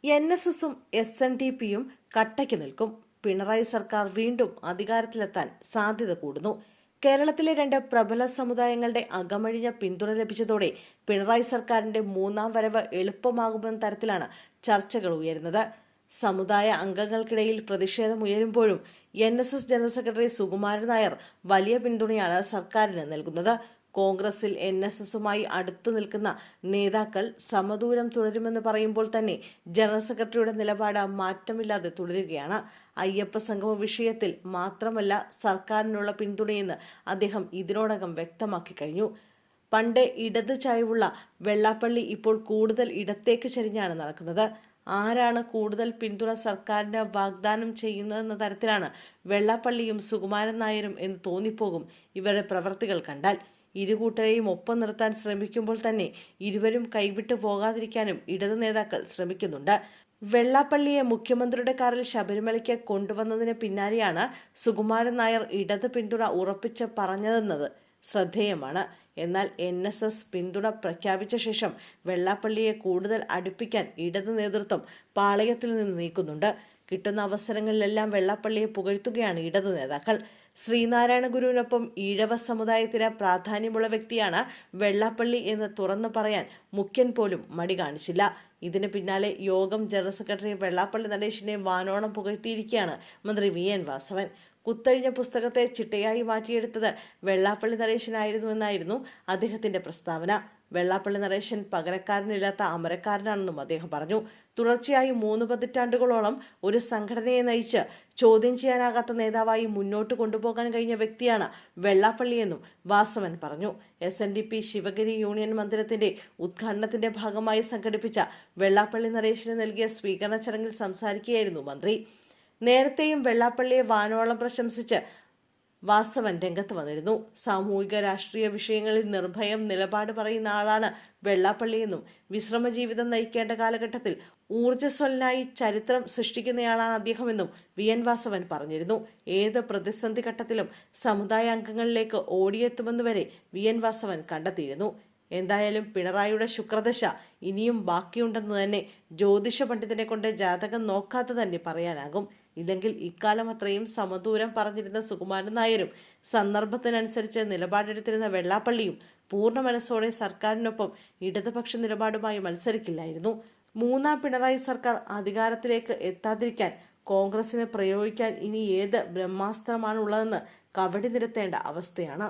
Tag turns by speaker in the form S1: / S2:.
S1: NSSും SNDPയും കട്ടയ്ക്ക് നിൽക്കും. പിണറായി സർക്കാർ വീണ്ടും അധികാരത്തിലെത്താൻ സാധ്യത കൂടുന്നു. കേരളത്തിലെ രണ്ട് പ്രബല സമുദായങ്ങളുടെ അകമഴിഞ്ഞ പിന്തുണ ലഭിച്ചതോടെ പിണറായി സർക്കാരിന്റെ മൂന്നാം വരവ് എളുപ്പമാകുമെന്ന തരത്തിലാണ് ചർച്ചകൾ ഉയരുന്നത്. സമുദായ അംഗങ്ങൾക്കിടയിൽ പ്രതിഷേധമുയരുമ്പോഴും NSS general secretary Sukumaran Nair വലിയ പിന്തുണയാണ് സർക്കാരിന് നൽകുന്നത്. കോൺഗ്രസിൽ NSSുമായി അടുത്തു നിൽക്കുന്ന നേതാക്കൾ സമദൂരം തുടരുമെന്ന് പറയുമ്പോൾ തന്നെ ജനറൽ സെക്രട്ടറിയുടെ നിലപാട് മാറ്റമില്ലാതെ തുടരുകയാണ്. അയ്യപ്പ സംഗമ വിഷയത്തിൽ മാത്രമല്ല സർക്കാരിനുള്ള പിന്തുണയെന്ന് അദ്ദേഹം ഇതിനോടകം വ്യക്തമാക്കി കഴിഞ്ഞു. പണ്ട് ഇടത് ചായ്വുള്ള വെള്ളാപ്പള്ളി ഇപ്പോൾ കൂടുതൽ ഇടത്തേക്ക് ചരിഞ്ഞാണ് നടക്കുന്നത്. ആരാണ് കൂടുതൽ പിന്തുണ സർക്കാരിന് വാഗ്ദാനം ചെയ്യുന്നതെന്ന തരത്തിലാണ് വെള്ളാപ്പള്ളിയും സുകുമാരൻ നായരും എന്ന് തോന്നിപ്പോകും ഇവരുടെ പ്രവർത്തികൾ കണ്ടാൽ. ഇരുകൂട്ടരെയും ഒപ്പം നിർത്താൻ ശ്രമിക്കുമ്പോൾ തന്നെ ഇരുവരും കൈവിട്ടു പോകാതിരിക്കാനും ഇടതു നേതാക്കൾ ശ്രമിക്കുന്നുണ്ട്. വെള്ളാപ്പള്ളിയെ മുഖ്യമന്ത്രിയുടെ കാറിൽ ശബരിമലയ്ക്ക് കൊണ്ടുവന്നതിന് പിന്നാലെയാണ് സുകുമാരൻ നായർ ഇടത് പിന്തുണ ഉറപ്പിച്ച് പറഞ്ഞതെന്നത് ശ്രദ്ധേയമാണ്. എന്നാൽ NSS പിന്തുണ പ്രഖ്യാപിച്ച ശേഷം വെള്ളാപ്പള്ളിയെ കൂടുതൽ അടുപ്പിക്കാൻ ഇടത് നേതൃത്വം പാളയത്തിൽ നിന്ന് നീക്കുന്നുണ്ട്. കിട്ടുന്ന അവസരങ്ങളിലെല്ലാം വെള്ളാപ്പള്ളിയെ പുകഴ്ത്തുകയാണ് ഇടതു നേതാക്കൾ. ശ്രീനാരായണ ഗുരുവിനൊപ്പം ഈഴവ സമുദായത്തിന് പ്രാധാന്യമുള്ള വ്യക്തിയാണ് വെള്ളാപ്പള്ളി എന്ന് തുറന്നു പറയാൻ മുഖ്യൻ പോലും മടി കാണിച്ചില്ല. ഇതിന് പിന്നാലെ യോഗം ജനറൽ സെക്രട്ടറി വെള്ളാപ്പള്ളി നടേശനെ വാനോളം പുകഴ്ത്തിയിരിക്കുകയാണ് മന്ത്രി VN വാസവൻ. കുത്തഴിഞ്ഞ പുസ്തകത്തെ ചിട്ടയായി മാറ്റിയെടുത്തത് വെള്ളാപ്പള്ളി നടേശനായിരുന്നുവെന്നായിരുന്നു അദ്ദേഹത്തിന്റെ പ്രസ്താവന. വെള്ളാപ്പള്ളി നടേശൻ പകരക്കാരനില്ലാത്ത അമരക്കാരനാണെന്നും അദ്ദേഹം പറഞ്ഞു. തുടർച്ചയായി 3 പതിറ്റാണ്ടുകളോളം ഒരു സംഘടനയെ നയിച്ച് ചോദ്യം ചെയ്യാനാകാത്ത നേതാവായി മുന്നോട്ട് കൊണ്ടുപോകാൻ കഴിഞ്ഞ വ്യക്തിയാണ് വെള്ളാപ്പള്ളിയെന്നും വാസവൻ പറഞ്ഞു. SNDP ശിവഗിരി യൂണിയൻ മന്ദിരത്തിന്റെ ഉദ്ഘാടനത്തിന്റെ ഭാഗമായി സംഘടിപ്പിച്ച വെള്ളാപ്പള്ളി നടേശന് നൽകിയ സ്വീകരണ ചടങ്ങിൽ സംസാരിക്കുകയായിരുന്നു മന്ത്രി. നേരത്തെയും വെള്ളാപ്പള്ളിയെ വാനോളം പ്രശംസിച്ച് വാസവൻ രംഗത്ത് വന്നിരുന്നു. സാമൂഹിക രാഷ്ട്രീയ വിഷയങ്ങളിൽ നിർഭയം നിലപാട് പറയുന്ന ആളാണ് വെള്ളാപ്പള്ളിയെന്നും വിശ്രമ ജീവിതം നയിക്കേണ്ട കാലഘട്ടത്തിൽ ഊർജ്ജസ്വലനായി ചരിത്രം സൃഷ്ടിക്കുന്നയാളാണ് അദ്ദേഹമെന്നും VN വാസവൻ പറഞ്ഞിരുന്നു. ഏത് പ്രതിസന്ധി ഘട്ടത്തിലും സമുദായ അംഗങ്ങളിലേക്ക് ഓടിയെത്തുമെന്ന് വരെ VN വാസവൻ കണ്ടെത്തിയിരുന്നു. എന്തായാലും പിണറായിയുടെ ശുക്രദശ ഇനിയും ബാക്കിയുണ്ടെന്ന് തന്നെ ജ്യോതിഷ പണ്ഡിതനെ കൊണ്ട് ജാതകം നോക്കാതെ തന്നെ പറയാനാകും. ഇല്ലെങ്കിൽ ഇക്കാലം അത്രയും സമദൂരം പറഞ്ഞിരുന്ന സുകുമാരൻ നായരും സന്ദർഭത്തിനനുസരിച്ച് നിലപാടെടുത്തിരുന്ന വെള്ളാപ്പള്ളിയും പൂർണ്ണ മനസ്സോടെ സർക്കാരിനൊപ്പം ഇടതുപക്ഷ നിലപാടുമായി മത്സരിക്കില്ലായിരുന്നു. മൂന്നാം പിണറായി സർക്കാർ അധികാരത്തിലേക്ക് എത്താതിരിക്കാൻ കോൺഗ്രസിന് പ്രയോഗിക്കാൻ ഇനി ഏത് ബ്രഹ്മാസ്ത്രമാണുള്ളതെന്ന് കവടി നിരത്തേണ്ട അവസ്ഥയാണ്.